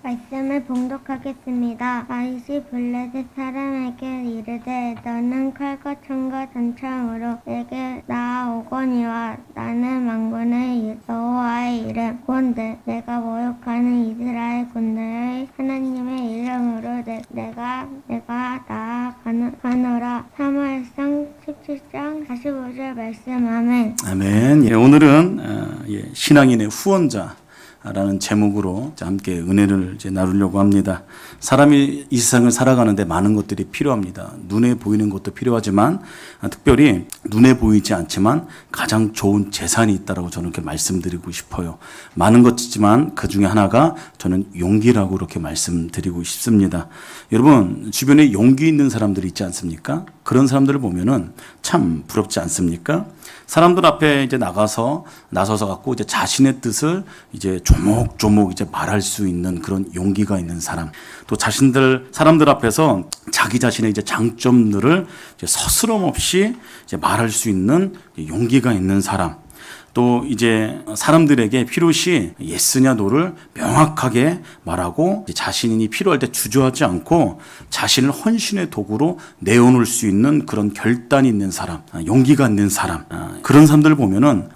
말씀을 봉독하겠습니다. 아이시 블레셋 사람에게 이르되 너는 칼과 창과 단창으로 내게 나아오거니와 나는 만군의 여호와의 이름 곧 내가 모욕하는 이스라엘 군대의 하나님의 이름으로 내가 나아가노라. 사무엘상 17장 45절 말씀. 아멘. 아멘. 예, 오늘은 신앙인의 후원자라는 제목으로 함께 은혜를 나누려고 합니다. 사람이 이 세상을 살아가는데 많은 것들이 필요합니다. 눈에 보이는 것도 필요하지만 특별히 눈에 보이지 않지만 가장 좋은 재산이 있다라고 저는 이렇게 말씀드리고 싶어요. 많은 것이지만 그 중에 하나가 저는 용기라고 이렇게 말씀드리고 싶습니다. 여러분 주변에 용기 있는 사람들이 있지 않습니까? 그런 사람들을 보면은 참 부럽지 않습니까? 사람들 앞에 나서서 갖고 자신의 뜻을 조목조목 말할 수 있는 그런 용기가 있는 사람, 또 사람들 앞에서 자기 자신의 장점들을 서스럼 없이 말할 수 있는 용기가 있는 사람, 또 사람들에게 필요시 예스냐 노를 명확하게 말하고 자신이 필요할 때 주저하지 않고 자신을 헌신의 도구로 내어놓을 수 있는 그런 결단이 있는 사람, 용기가 있는 사람, 그런 사람들을 보면은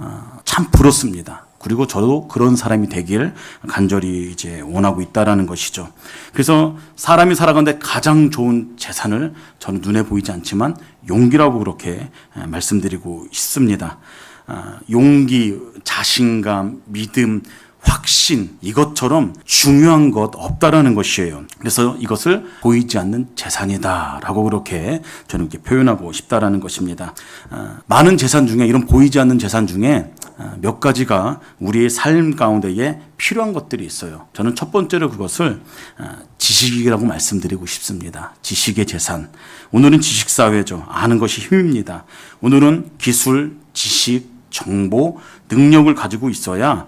참 부럽습니다. 그리고 저도 그런 사람이 되길 간절히 원하고 있다라는 것이죠. 그래서 사람이 살아가는데 가장 좋은 재산을 저는 눈에 보이지 않지만 용기라고 그렇게 말씀드리고 있습니다. 용기, 자신감, 믿음, 확신, 이것처럼 중요한 것 없다라는 것이에요. 그래서 이것을 보이지 않는 재산이다라고 그렇게 저는 이렇게 표현하고 싶다라는 것입니다. 많은 재산 중에, 이런 보이지 않는 재산 중에 몇 가지가 우리의 삶 가운데에 필요한 것들이 있어요. 저는 첫 번째로 그것을 지식이라고 말씀드리고 싶습니다. 지식의 재산. 오늘은 지식사회죠. 아는 것이 힘입니다. 오늘은 기술, 지식, 정보, 능력을 가지고 있어야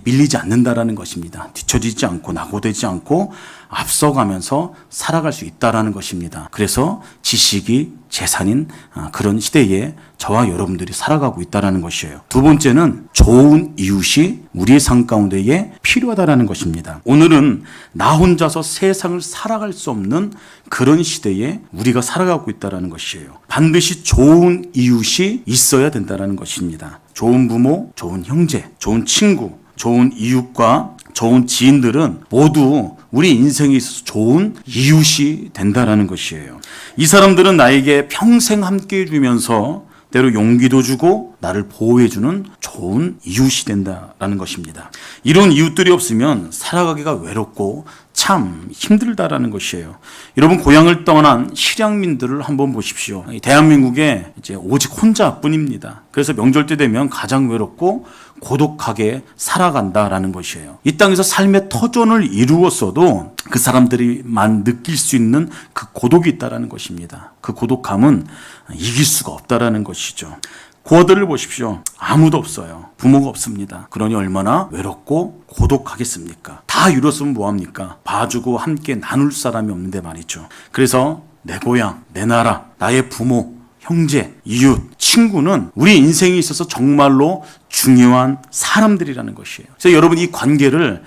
밀리지 않는다라는 것입니다. 뒤처지지 않고 낙오되지 않고 앞서가면서 살아갈 수 있다라는 것입니다. 그래서 지식이 재산인 그런 시대에 저와 여러분들이 살아가고 있다라는 것이에요. 두 번째는 좋은 이웃이 우리의 삶 가운데에 필요하다라는 것입니다. 오늘은 나 혼자서 세상을 살아갈 수 없는 그런 시대에 우리가 살아가고 있다라는 것이에요. 반드시 좋은 이웃이 있어야 된다라는 것입니다. 좋은 부모, 좋은 형제, 좋은 친구, 좋은 이웃과 좋은 지인들은 모두 우리 인생에 있어서 좋은 이웃이 된다라는 것이에요. 이 사람들은 나에게 평생 함께 해주면서 때로 용기도 주고 나를 보호해주는 좋은 이웃이 된다라는 것입니다. 이런 이웃들이 없으면 살아가기가 외롭고 참 힘들다라는 것이에요. 여러분 고향을 떠난 실향민들을 한번 보십시오. 대한민국에 오직 혼자뿐입니다. 그래서 명절 때 되면 가장 외롭고 고독하게 살아간다라는 것이에요. 이 땅에서 삶의 터전을 이루었어도 그 사람들이만 느낄 수 있는 그 고독이 있다라는 것입니다. 그 고독함은 이길 수가 없다라는 것이죠. 고아들을 보십시오. 아무도 없어요. 부모가 없습니다. 그러니 얼마나 외롭고 고독하겠습니까? 다 이뤘으면 뭐합니까? 봐주고 함께 나눌 사람이 없는데 말이죠. 그래서 내 고향, 내 나라, 나의 부모, 형제, 이웃, 친구는 우리 인생에 있어서 정말로 중요한 사람들이라는 것이에요. 그래서 여러분 이 관계를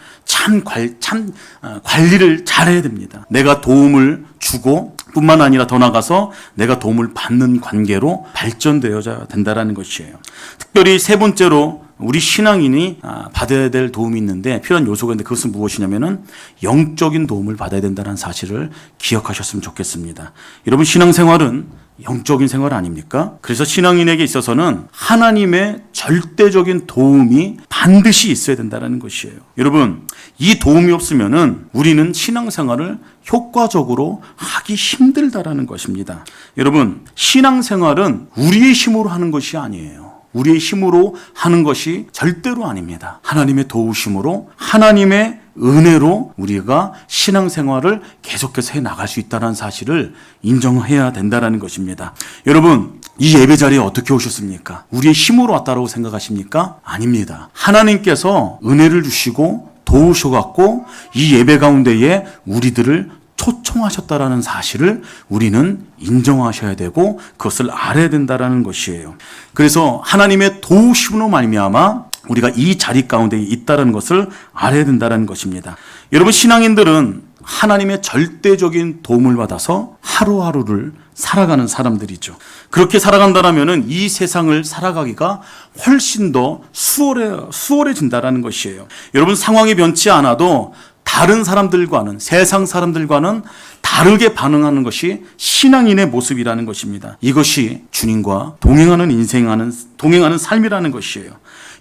관리를 잘해야 됩니다. 내가 도움을 주고 뿐만 아니라 더 나아가서 내가 도움을 받는 관계로 발전되어야 된다는 것이에요. 특별히 세 번째로 우리 신앙인이 받아야 될 도움이 있는데 필요한 요소가 있는데 그것은 무엇이냐면은 영적인 도움을 받아야 된다는 사실을 기억하셨으면 좋겠습니다. 여러분 신앙생활은 영적인 생활 아닙니까? 그래서 신앙인에게 있어서는 하나님의 절대적인 도움이 반드시 있어야 된다는 것이에요. 여러분 이 도움이 없으면은 우리는 신앙생활을 효과적으로 하기 힘들다라는 것입니다. 여러분 신앙생활은 우리의 힘으로 하는 것이 아니에요. 우리의 힘으로 하는 것이 절대로 아닙니다. 하나님의 도우심으로 하나님의 은혜로 우리가 신앙생활을 계속해서 해나갈 수 있다는 사실을 인정해야 된다는 것입니다. 여러분 이 예배 자리에 어떻게 오셨습니까? 우리의 힘으로 왔다고 생각하십니까? 아닙니다. 하나님께서 은혜를 주시고 도우셔갖고 이 예배 가운데에 우리들을 초청하셨다라는 사실을 우리는 인정하셔야 되고 그것을 알아야 된다라는 것이에요. 그래서 하나님의 도우심으로 말미암아 우리가 이 자리 가운데 있다는 것을 알아야 된다는 것입니다. 여러분, 신앙인들은 하나님의 절대적인 도움을 받아서 하루하루를 살아가는 사람들이죠. 그렇게 살아간다면 이 세상을 살아가기가 훨씬 더 수월해진다는 것이에요. 여러분, 상황이 변치 않아도 다른 사람들과는, 세상 사람들과는 다르게 반응하는 것이 신앙인의 모습이라는 것입니다. 이것이 주님과 동행하는 삶이라는 것이에요.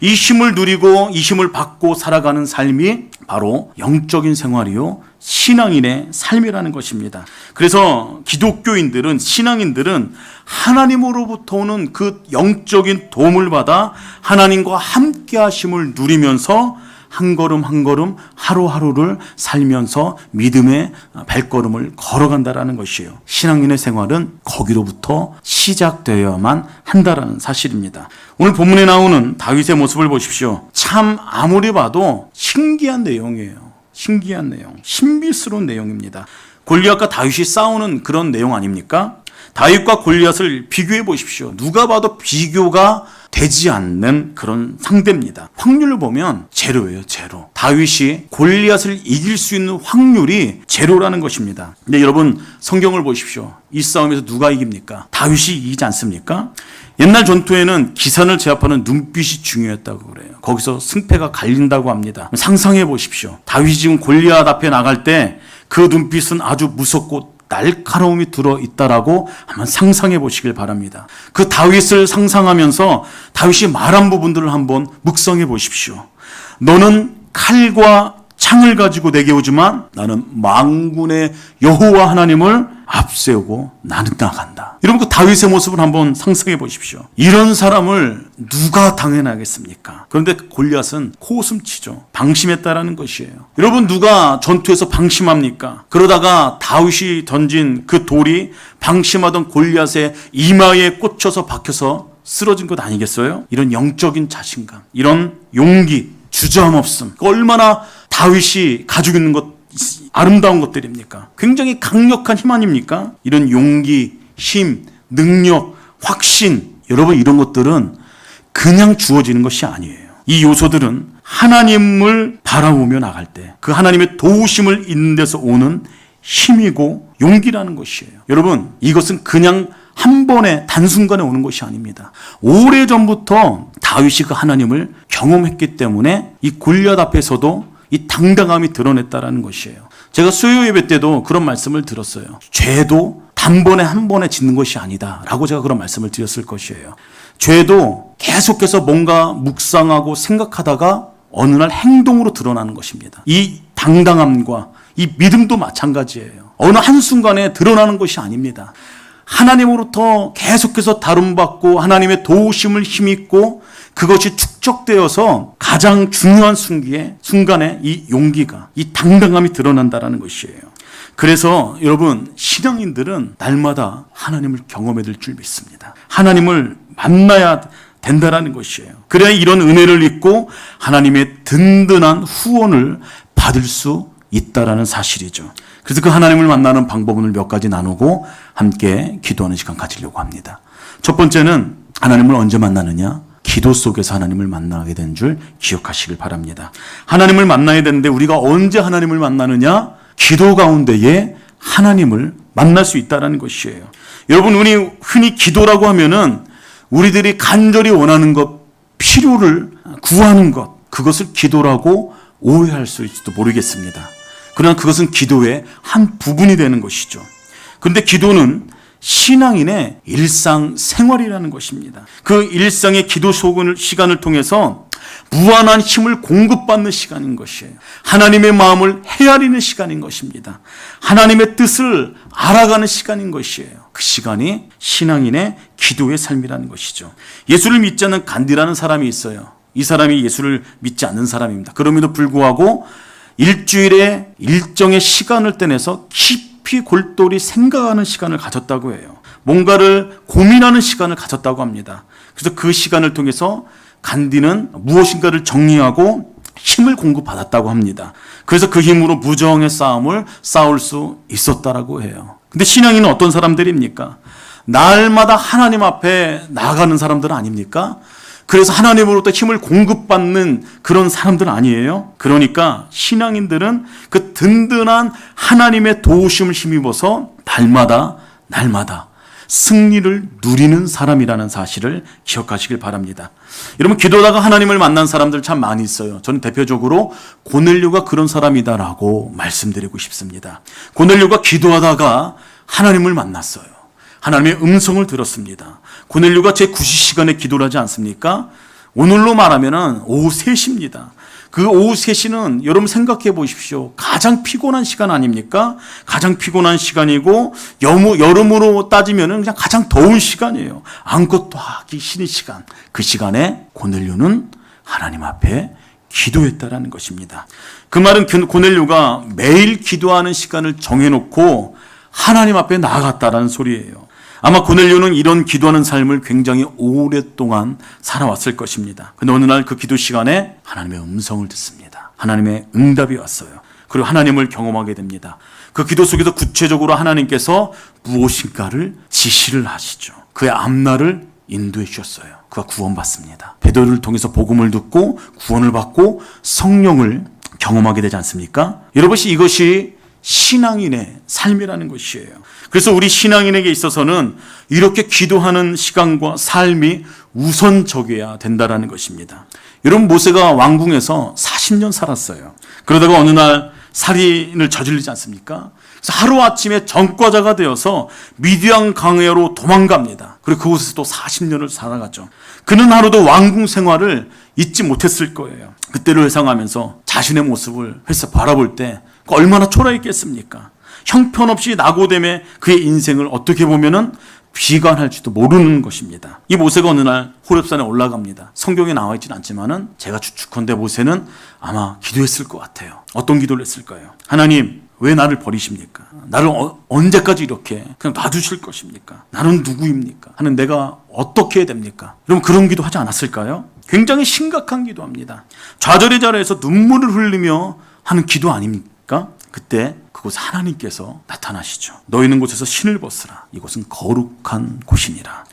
이 힘을 누리고 이 힘을 받고 살아가는 삶이 바로 영적인 생활이요, 신앙인의 삶이라는 것입니다. 그래서 기독교인들은, 신앙인들은 하나님으로부터 오는 그 영적인 도움을 받아 하나님과 함께 하심을 누리면서 한 걸음 한 걸음 하루하루를 살면서 믿음의 발걸음을 걸어간다라는 것이에요. 신앙인의 생활은 거기로부터 시작되어야만 한다라는 사실입니다. 오늘 본문에 나오는 다윗의 모습을 보십시오. 참 아무리 봐도 신기한 내용이에요. 신기한 내용, 신비스러운 내용입니다. 골리앗과 다윗이 싸우는 그런 내용 아닙니까? 다윗과 골리앗을 비교해 보십시오. 누가 봐도 비교가 되지 않는 그런 상대입니다. 확률을 보면 제로예요, 제로. 다윗이 골리앗을 이길 수 있는 확률이 제로라는 것입니다. 근데 여러분, 성경을 보십시오. 이 싸움에서 누가 이깁니까? 다윗이 이기지 않습니까? 옛날 전투에는 기선을 제압하는 눈빛이 중요했다고 그래요. 거기서 승패가 갈린다고 합니다. 상상해 보십시오. 다윗이 지금 골리앗 앞에 나갈 때 그 눈빛은 아주 무섭고 날카로움이 들어있다라고 한번 상상해 보시길 바랍니다. 그 다윗을 상상하면서 다윗이 말한 부분들을 한번 묵상해 보십시오. 너는 칼과 창을 가지고 내게 오지만 나는 만군의 여호와 하나님을 앞세우고 나는 나간다. 여러분, 그 다윗의 모습을 한번 상상해 보십시오. 이런 사람을 누가 당해나겠습니까? 그런데 골리앗은 코웃음치죠. 방심했다라는 것이에요. 여러분, 누가 전투에서 방심합니까? 그러다가 다윗이 던진 그 돌이 방심하던 골리앗의 이마에 꽂혀서 박혀서 쓰러진 것 아니겠어요? 이런 영적인 자신감, 이런 용기, 주저함 없음, 얼마나 다윗이 가지고 있는 것, 아름다운 것들입니까? 굉장히 강력한 힘 아닙니까? 이런 용기, 힘, 능력, 확신, 여러분, 이런 것들은 그냥 주어지는 것이 아니에요. 이 요소들은 하나님을 바라보며 나갈 때 그 하나님의 도우심을 잇는 데서 오는 힘이고 용기라는 것이에요. 여러분, 이것은 그냥 한 번에 단순간에 오는 것이 아닙니다. 오래전부터 다윗이 그 하나님을 경험했기 때문에 이 골리앗 앞에서도 이 당당함이 드러냈다라는 것이에요. 제가 수요 예배 때도 그런 말씀을 들었어요. 죄도 단번에 한 번에 짓는 것이 아니다 라고 제가 그런 말씀을 드렸을 것이에요. 죄도 계속해서 뭔가 묵상하고 생각하다가 어느 날 행동으로 드러나는 것입니다. 이 당당함과 이 믿음도 마찬가지예요. 어느 한순간에 드러나는 것이 아닙니다. 하나님으로부터 계속해서 다름받고 하나님의 도우심을 힘입고 그것이 축적되어서 가장 중요한 순간에 이 용기가, 이 당당함이 드러난다는 것이에요. 그래서 여러분, 신앙인들은 날마다 하나님을 경험해야 될 줄 믿습니다. 하나님을 만나야 된다는 것이에요. 그래야 이런 은혜를 입고 하나님의 든든한 후원을 받을 수 있다라는 사실이죠. 그래서 그 하나님을 만나는 방법을 몇 가지 나누고 함께 기도하는 시간 가지려고 합니다. 첫 번째는 하나님을 언제 만나느냐? 기도 속에서 하나님을 만나게 된 줄 기억하시길 바랍니다. 하나님을 만나야 되는데 우리가 언제 하나님을 만나느냐? 기도 가운데에 하나님을 만날 수 있다는 것이에요. 여러분, 우리 흔히 기도라고 하면은 우리들이 간절히 원하는 것, 필요를 구하는 것, 그것을 기도라고 오해할 수 있을지도 모르겠습니다. 그러나 그것은 기도의 한 부분이 되는 것이죠. 그런데 기도는 신앙인의 일상생활이라는 것입니다. 그 일상의 기도 시간을 통해서 무한한 힘을 공급받는 시간인 것이에요. 하나님의 마음을 헤아리는 시간인 것입니다. 하나님의 뜻을 알아가는 시간인 것이에요. 그 시간이 신앙인의 기도의 삶이라는 것이죠. 예수를 믿지 않는 간디라는 사람이 있어요. 이 사람이 예수를 믿지 않는 사람입니다. 그럼에도 불구하고 일주일에 일정의 시간을 떼내서 깊이 골똘히 생각하는 시간을 가졌다고 해요. 뭔가를 고민하는 시간을 가졌다고 합니다. 그래서 그 시간을 통해서 간디는 무엇인가를 정리하고 힘을 공급받았다고 합니다. 그래서 그 힘으로 무정의 싸움을 싸울 수 있었다라고 해요. 근데 신앙인은 어떤 사람들입니까? 날마다 하나님 앞에 나아가는 사람들 아닙니까? 그래서 하나님으로부터 힘을 공급받는 그런 사람들 아니에요? 그러니까 신앙인들은 그 든든한 하나님의 도우심을 힘입어서 날마다 승리를 누리는 사람이라는 사실을 기억하시길 바랍니다. 여러분, 기도하다가 하나님을 만난 사람들 참 많이 있어요. 저는 대표적으로 고넬료가 그런 사람이다라고 말씀드리고 싶습니다. 고넬료가 기도하다가 하나님을 만났어요. 하나님의 음성을 들었습니다. 고넬료가 제 9시간에 기도를 하지 않습니까? 오늘로 말하면 오후 3시입니다. 그 오후 3시는 여러분 생각해 보십시오. 가장 피곤한 시간 아닙니까? 가장 피곤한 시간이고 여름으로 따지면 그냥 가장 더운 시간이에요. 아무것도 하기 싫은 시간. 그 시간에 고넬료는 하나님 앞에 기도했다라는 것입니다. 그 말은 고넬료가 매일 기도하는 시간을 정해놓고 하나님 앞에 나아갔다라는 소리예요. 아마 고넬료는 이런 기도하는 삶을 굉장히 오랫동안 살아왔을 것입니다. 근데 어느 날 그 기도 시간에 하나님의 음성을 듣습니다. 하나님의 응답이 왔어요. 그리고 하나님을 경험하게 됩니다. 그 기도 속에서 구체적으로 하나님께서 무엇인가를 지시를 하시죠. 그의 앞날을 인도해 주셨어요. 그가 구원받습니다. 베드로를 통해서 복음을 듣고 구원을 받고 성령을 경험하게 되지 않습니까? 여러분, 이것이 신앙인의 삶이라는 것이에요. 그래서 우리 신앙인에게 있어서는 이렇게 기도하는 시간과 삶이 우선적이어야 된다는 것입니다. 여러분, 모세가 왕궁에서 40년 살았어요. 그러다가 어느 날 살인을 저지르지 않습니까? 그래서 하루아침에 전과자가 되어서 미디안 강야로 도망갑니다. 그리고 그곳에서 또 40년을 살아갔죠. 그는 하루도 왕궁 생활을 잊지 못했을 거예요. 그때를 회상하면서 자신의 모습을 회사 바라볼 때 얼마나 초라했겠습니까? 형편없이 낙오됨에 그의 인생을 어떻게 보면은 비관할지도 모르는 것입니다. 이 모세가 어느 날 호렙산에 올라갑니다. 성경에 나와 있지는 않지만은 제가 추측컨대 모세는 아마 기도했을 것 같아요. 어떤 기도를 했을까요? 하나님, 왜 나를 버리십니까? 나를 언제까지 이렇게 그냥 놔두실 것입니까? 나는 누구입니까? 하는 내가 어떻게 해야 됩니까? 여러분, 그런 기도 하지 않았을까요? 굉장히 심각한 기도합니다. 좌절의 자리에서 눈물을 흘리며 하는 기도 아닙니까? 그때 그곳에 하나님께서 나타나시죠. 너희 있는 곳에서 신을 벗으라. 이곳은 거룩한 곳이니라.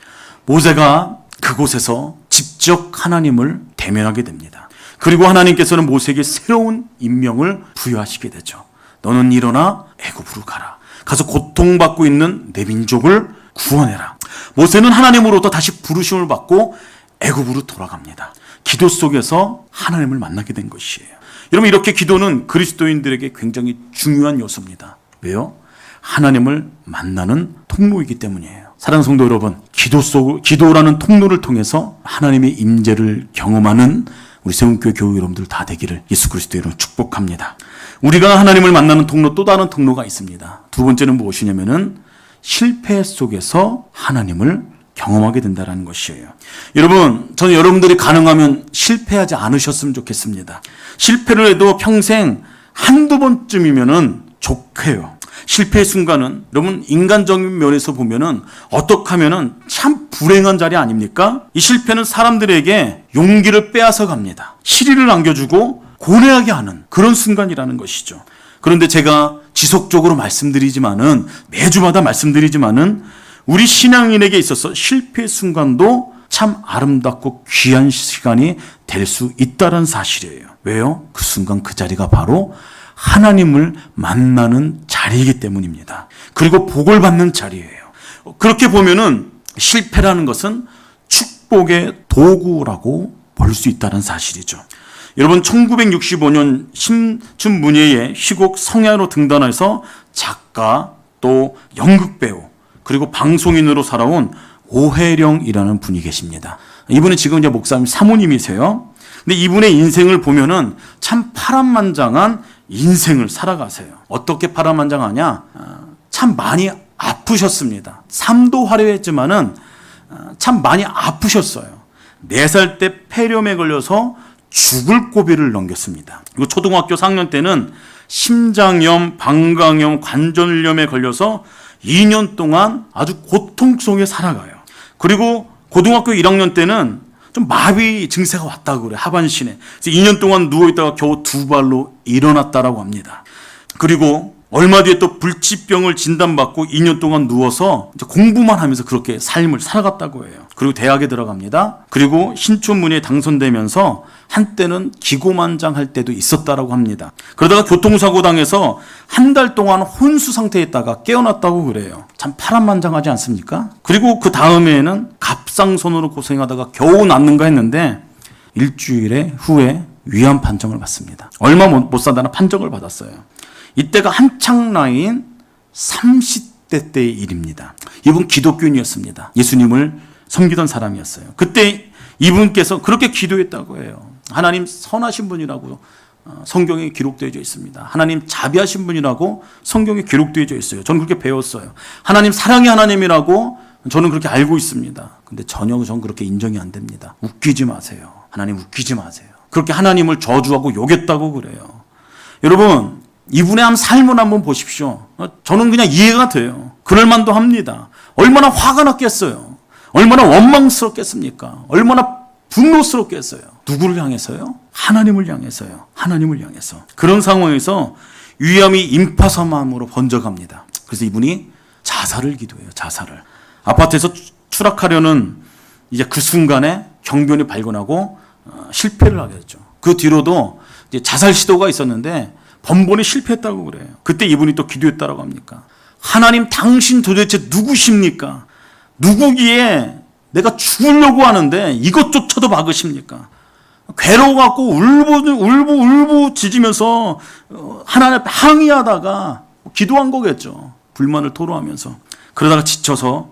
모세가 그곳에서 직접 하나님을 대면하게 됩니다. 그리고 하나님께서는 모세에게 새로운 임명을 부여하시게 되죠. 너는 일어나 애굽으로 가라. 가서 고통받고 있는 내 민족을 구원해라. 모세는 하나님으로부터 다시 부르심을 받고 애굽으로 돌아갑니다. 기도 속에서 하나님을 만나게 된 것이에요. 여러분, 이렇게 기도는 그리스도인들에게 굉장히 중요한 요소입니다. 왜요? 하나님을 만나는 통로이기 때문이에요. 사랑하는 성도 여러분, 기도라는 통로를 통해서 하나님의 임재를 경험하는 우리 세운교회 교우 여러분들 다 되기를 예수 그리스도의 이름으로 축복합니다. 우리가 하나님을 만나는 통로, 또 다른 통로가 있습니다. 두 번째는 무엇이냐면은 실패 속에서 하나님을 경험하게 된다는 것이에요. 여러분, 저는 여러분들이 가능하면 실패하지 않으셨으면 좋겠습니다. 실패를 해도 평생 한두 번쯤이면은 좋게요. 실패의 순간은 여러분, 인간적인 면에서 보면은 어떻게 하면은 참 불행한 자리 아닙니까? 이 실패는 사람들에게 용기를 빼앗아 갑니다. 시리를 안겨주고 고뇌하게 하는 그런 순간이라는 것이죠. 그런데 제가 지속적으로 말씀드리지만은, 매주마다 말씀드리지만은, 우리 신앙인에게 있어서 실패의 순간도 참 아름답고 귀한 시간이 될 수 있다는 사실이에요. 왜요? 그 순간 그 자리가 바로 하나님을 만나는 자리이기 때문입니다. 그리고 복을 받는 자리예요. 그렇게 보면은 실패라는 것은 축복의 도구라고 볼 수 있다는 사실이죠. 여러분, 1965년 신춘문예의 희곡 성야로 등단해서 작가, 또 연극배우, 그리고 방송인으로 살아온 오혜령이라는 분이 계십니다. 이분은 지금 이제 목사님 사모님이세요. 근데 이분의 인생을 보면은 참 파란만장한 인생을 살아가세요. 어떻게 파란만장하냐? 참 많이 아프셨습니다. 삶도 화려했지만은 참 많이 아프셨어요. 4살 때 폐렴에 걸려서 죽을 고비를 넘겼습니다. 그리고 초등학교 4학년 때는 심장염, 방광염, 관절염에 걸려서 2년 동안 아주 고통 속에 살아가요. 그리고 고등학교 1학년 때는 좀 마비 증세가 왔다고 그래요. 하반신에. 그래서 2년 동안 누워있다가 겨우 2발로 일어났다라고 합니다. 그리고 얼마 뒤에 또 불치병을 진단받고 2년 동안 누워서 이제 공부만 하면서 그렇게 삶을 살아갔다고 해요. 그리고 대학에 들어갑니다. 그리고 신촌문예에 당선되면서 한때는 기고만장할 때도 있었다라고 합니다. 그러다가 교통사고 당해서 한 달 동안 혼수 상태에 있다가 깨어났다고 그래요. 참 파란만장하지 않습니까? 그리고 그 다음에는 갑상선으로 고생하다가 겨우 낫는가 했는데 일주일에 후에 위암 판정을 받습니다. 얼마 못 산다는 판정을 받았어요. 이때가 한창 나이인 30대 때의 일입니다. 이분 기독교인이었습니다. 예수님을 섬기던 사람이었어요. 그때 이분께서 그렇게 기도했다고 해요. 하나님 선하신 분이라고 성경에 기록되어 있습니다. 하나님 자비하신 분이라고 성경에 기록되어 있어요. 저는 그렇게 배웠어요. 하나님 사랑의 하나님이라고 저는 그렇게 알고 있습니다. 근데 전혀 전 그렇게 인정이 안 됩니다. 웃기지 마세요. 하나님 웃기지 마세요. 그렇게 하나님을 저주하고 욕했다고 그래요. 여러분, 이분의 한 삶을 한번 보십시오. 저는 그냥 이해가 돼요. 그럴만도 합니다. 얼마나 화가 났겠어요. 얼마나 원망스럽겠습니까? 얼마나 분노스럽겠어요. 누구를 향해서요? 하나님을 향해서요. 하나님을 향해서. 그런 상황에서 위암이 임파선암으로 번져갑니다. 그래서 이분이 자살을 기도해요. 자살을. 아파트에서 추락하려는 이제 그 순간에 경비원이 발견하고 실패를 하게 됐죠. 그 뒤로도 이제 자살 시도가 있었는데 번번이 실패했다고 그래요. 그때 이분이 또 기도했다라고 합니까? 하나님 당신 도대체 누구십니까? 누구기에 내가 죽으려고 하는데 이것조차도 막으십니까? 괴로워갖고 울고 짖으면서 하나님 앞에 항의하다가 기도한 거겠죠. 불만을 토로하면서. 그러다가 지쳐서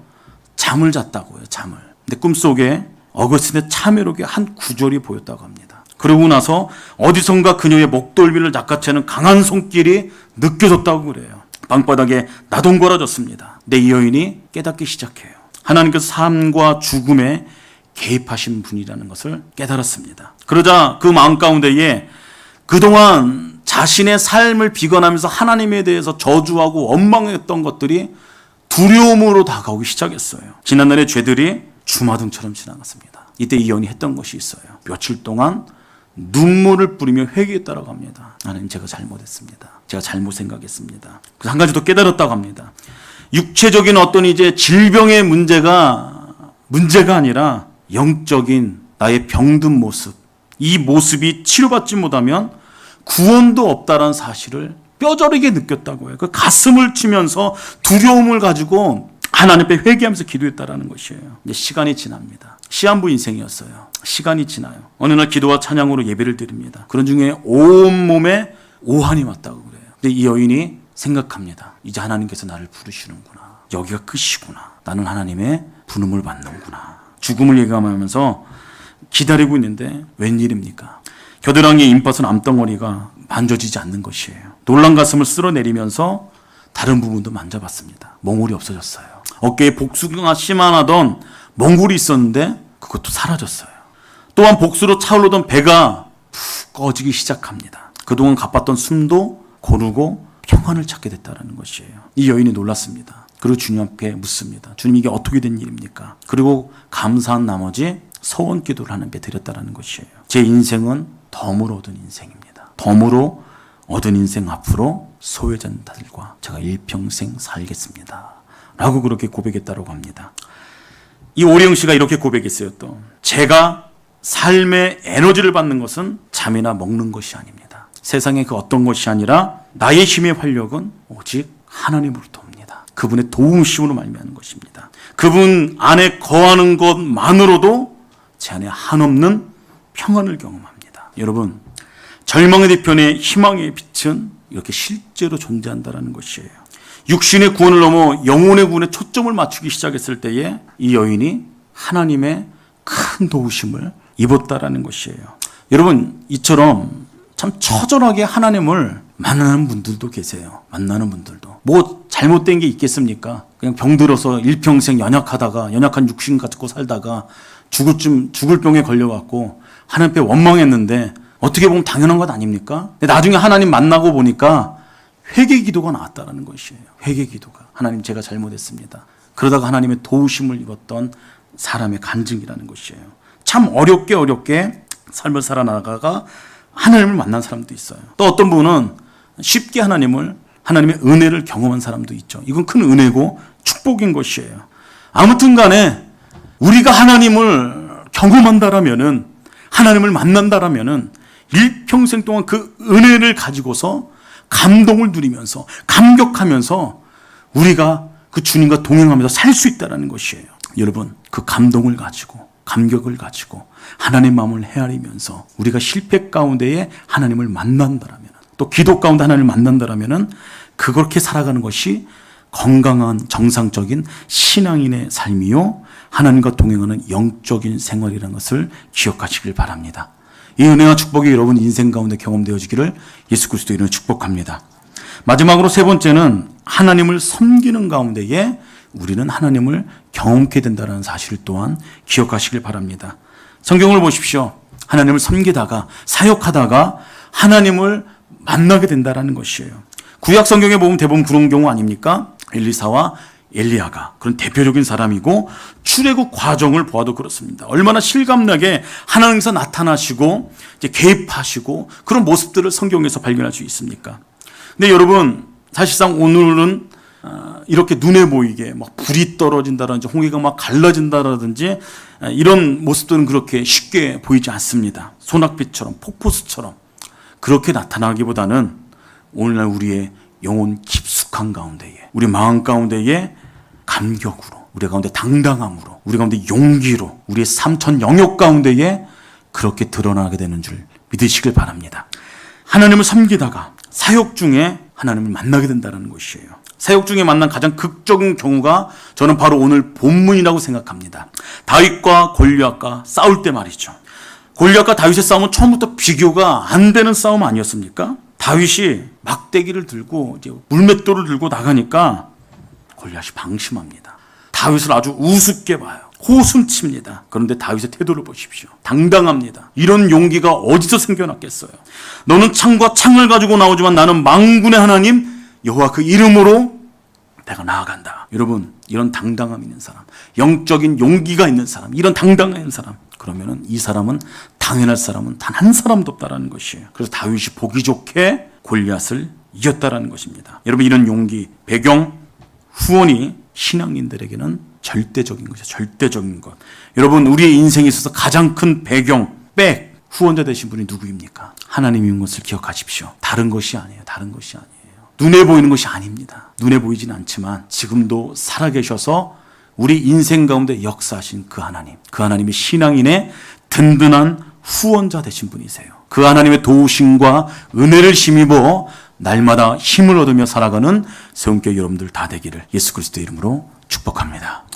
잠을 잤다고요. 잠을. 근데 꿈속에 어거스틴의 참회록의 한 구절이 보였다고 합니다. 그러고 나서 어디선가 그녀의 목덜미를 낚아채는 강한 손길이 느껴졌다고 그래요. 방바닥에 나동거려졌습니다. 근데 이 여인이 깨닫기 시작해요. 하나님께서 삶과 죽음에 개입하신 분이라는 것을 깨달았습니다. 그러자 그 마음 가운데에 그동안 자신의 삶을 비관하면서 하나님에 대해서 저주하고 원망했던 것들이 두려움으로 다가오기 시작했어요. 지난날의 죄들이 주마등처럼 지나갔습니다. 이때 이 여인이 했던 것이 있어요. 며칠 동안 눈물을 뿌리며 회개했다라고 합니다. 하나님, 제가 잘못했습니다. 제가 잘못 생각했습니다. 그래서 한 가지 더 깨달았다고 합니다. 육체적인 어떤 이제 질병의 문제가 아니라 영적인 나의 병든 모습, 이 모습이 치료받지 못하면 구원도 없다라는 사실을 뼈저리게 느꼈다고 해요. 그 가슴을 치면서 두려움을 가지고 하나님 앞에 회개하면서 기도했다라는 것이에요. 이제 시간이 지납니다. 시한부 인생이었어요. 시간이 지나요. 어느 날 기도와 찬양으로 예배를 드립니다. 그런 중에 온몸에 오한이 왔다고 그래요. 근데 이 여인이 생각합니다. 이제 하나님께서 나를 부르시는구나. 여기가 끝이구나. 나는 하나님의 부름을 받는구나. 죽음을 예감하면서 기다리고 있는데 웬일입니까? 겨드랑이에 임파선 암덩어리가 만져지지 않는 것이에요. 놀란 가슴을 쓸어내리면서 다른 부분도 만져봤습니다. 몽골이 없어졌어요. 어깨에 복수가 심하던 몽골이 있었는데 그것도 사라졌어요. 또한 복수로 차오르던 배가 푹 꺼지기 시작합니다. 그동안 가빴던 숨도 고르고 평안을 찾게 됐다는 것이에요. 이 여인이 놀랐습니다. 그리고 주님 앞에 묻습니다. 주님, 이게 어떻게 된 일입니까? 그리고 감사한 나머지 서원 기도를 하나님께 드렸다는 것이에요. 제 인생은 덤으로 얻은 인생입니다. 덤으로 얻은 인생 앞으로 소외자들과 제가 일평생 살겠습니다. 라고 그렇게 고백했다고 합니다. 이 오령 씨가 이렇게 고백했어요. 또 제가 삶의 에너지를 받는 것은 잠이나 먹는 것이 아닙니다. 세상의 그 어떤 것이 아니라 나의 힘의 활력은 오직 하나님으로부터 옵니다. 그분의 도우심으로 말미암는 것입니다. 그분 안에 거하는 것만으로도 제 안에 한없는 평안을 경험합니다. 여러분, 절망의 뒤편에 희망의 빛은 이렇게 실제로 존재한다는 것이에요. 육신의 구원을 넘어 영혼의 구원에 초점을 맞추기 시작했을 때에 이 여인이 하나님의 큰 도우심을 입었다라는 것이에요. 여러분, 이처럼 참 처절하게 하나님을 만나는 분들도 계세요. 만나는 분들도. 뭐 잘못된 게 있겠습니까? 그냥 병들어서 일평생 연약한 육신 갖고 살다가 죽을 병에 걸려갖고 하나님 앞에 원망했는데 어떻게 보면 당연한 것 아닙니까? 근데 나중에 하나님 만나고 보니까 회개 기도가 나왔다는 것이에요. 회개 기도가. 하나님, 제가 잘못했습니다. 그러다가 하나님의 도우심을 입었던 사람의 간증이라는 것이에요. 참 어렵게 삶을 살아나가가 하나님을 만난 사람도 있어요. 또 어떤 분은 쉽게 하나님을 하나님의 은혜를 경험한 사람도 있죠. 이건 큰 은혜고 축복인 것이에요. 아무튼 간에 우리가 하나님을 경험한다라면은, 하나님을 만난다라면은 일평생 동안 그 은혜를 가지고서 감동을 누리면서 감격하면서 우리가 그 주님과 동행하면서 살 수 있다는 것이에요. 여러분, 그 감동을 가지고 감격을 가지고 하나님 마음을 헤아리면서 우리가 실패 가운데에 하나님을 만난다라면, 또 기도 가운데 하나님을 만난다라면 그렇게 살아가는 것이 건강한 정상적인 신앙인의 삶이요, 하나님과 동행하는 영적인 생활이라는 것을 기억하시길 바랍니다. 이 은혜와 축복이 여러분 인생 가운데 경험되어지기를 예수 그리스도 이름으로 축복합니다. 마지막으로 세 번째는 하나님을 섬기는 가운데에 우리는 하나님을 경험케 된다는 사실 또한 기억하시길 바랍니다. 성경을 보십시오. 하나님을 섬기다가 사역하다가 하나님을 만나게 된다는 것이에요. 구약 성경에 보면 대부분 그런 경우 아닙니까? 엘리사와 엘리야가 그런 대표적인 사람이고, 출애굽 과정을 보아도 그렇습니다. 얼마나 실감나게 하나님께서 나타나시고 이제 개입하시고 그런 모습들을 성경에서 발견할 수 있습니까? 근데 여러분, 사실상 오늘은 이렇게 눈에 보이게 막 불이 떨어진다든지 홍해가 막 갈라진다든지 이런 모습들은 그렇게 쉽게 보이지 않습니다. 소낙빛처럼 폭포수처럼 그렇게 나타나기보다는 오늘날 우리의 영혼 깊숙한 가운데에, 우리 마음 가운데에 감격으로, 우리 가운데 당당함으로, 우리 가운데 용기로, 우리의 삼천 영역 가운데에 그렇게 드러나게 되는 줄 믿으시길 바랍니다. 하나님을 섬기다가 사역 중에 하나님을 만나게 된다는 것이에요. 사역 중에 만난 가장 극적인 경우가 저는 바로 오늘 본문이라고 생각합니다. 다윗과 골리앗과 싸울 때 말이죠. 골리앗과 다윗의 싸움은 처음부터 비교가 안 되는 싸움 아니었습니까? 다윗이 막대기를 들고 이제 물맷돌을 들고 나가니까 골리앗이 방심합니다. 다윗을 아주 우습게 봐요. 호순칩니다. 그런데 다윗의 태도를 보십시오. 당당합니다. 이런 용기가 어디서 생겨났겠어요? 너는 창과 창을 가지고 나오지만 나는 만군의 하나님 여호와 그 이름으로 내가 나아간다. 여러분, 이런 당당함 있는 사람, 영적인 용기가 있는 사람, 이런 당당한 사람, 그러면은 이 사람은 당연할 사람은 단 한 사람도 없다라는 것이에요. 그래서 다윗이 보기 좋게 골리앗을 이겼다라는 것입니다. 여러분, 이런 용기, 배경, 후원이 신앙인들에게는 절대적인 것이죠. 절대적인 것. 여러분, 우리의 인생에 있어서 가장 큰 배경, 후원자 되신 분이 누구입니까? 하나님인 것을 기억하십시오. 다른 것이 아니에요. 다른 것이 아니에요. 눈에 보이는 것이 아닙니다. 눈에 보이진 않지만 지금도 살아계셔서 우리 인생 가운데 역사하신 그 하나님, 그 하나님의 신앙인의 든든한 후원자 되신 분이세요. 그 하나님의 도우심과 은혜를 힘입어 날마다 힘을 얻으며 살아가는 세움교회 여러분들 다 되기를 예수 그리스도의 이름으로 축복합니다.